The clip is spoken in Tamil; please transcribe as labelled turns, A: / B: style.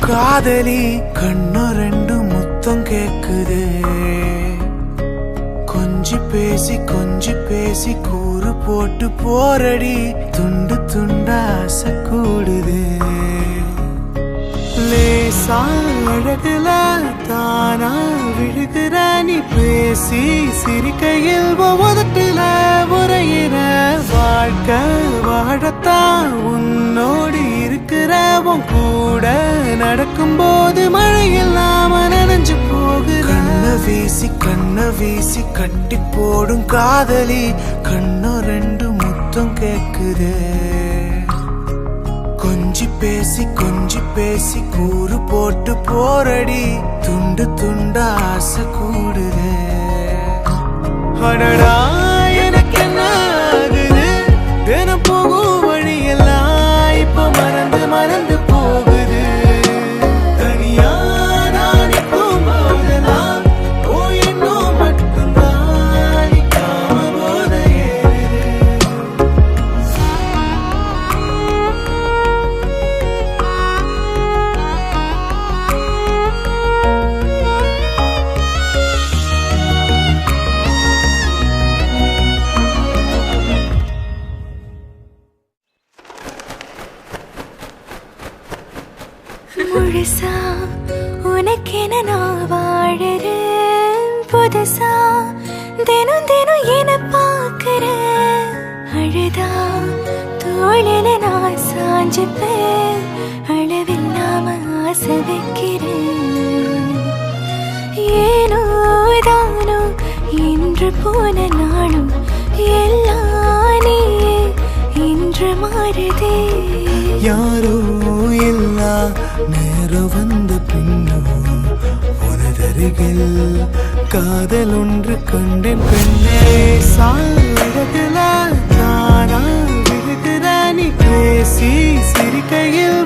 A: காதலி கண்ணு ரெண்டு முத்தம் கேக்குது கொஞ்சி பேசி கூறு போட்டு போரடி துண்டு துண்டா ஆசை கூடுது லேசா அழகுல தானா விழுகிற நீ பேசி சிரிக்கையில் உதட்டுல உரையிற வாழ்க்கை வாழத்தான் உன்னோடு இருக்கிற உன் கூட நடக்கும்போது மழை இல்லாம நனைஞ்சு போகுற கண்ண வீசி கட்டி போடும் காதலி கண்ணு ரெண்டு முத்தம் கேக்குது கொஞ்சி பேசி கூறு போட்டு போரடி துண்டு துண்டா ஆசை கூடுது அடடா எனக்கு என்ன ஆகுது தினம் போகும் வழியெல்லாம் இப்ப மறந்து போகுது தனியா நான் போதெல்லாம் ஓ என்னும் மட்டும்தான் நிக்காம போத
B: முழுசா உனக்கென நான் வாழறேன் புதுசா தினம் என பார்க்கிறேன் அழுதா தோளில நான் சாஞ்சுப்பேன் அளவில்லாம ஆசை வைக்கிறேன் ஏனோ தானோ இன்று போன நாளும் எல்லாம் நீயே இன்று மாறுதே
A: யாரோ இல்லா நேரம் வந்த பின்னோ உனதருகில் காதல் ஒன்று கண்டேன் பெண்ணே சாழகுல நானா விழுகிற நீ பேசி சிரிக்கையில்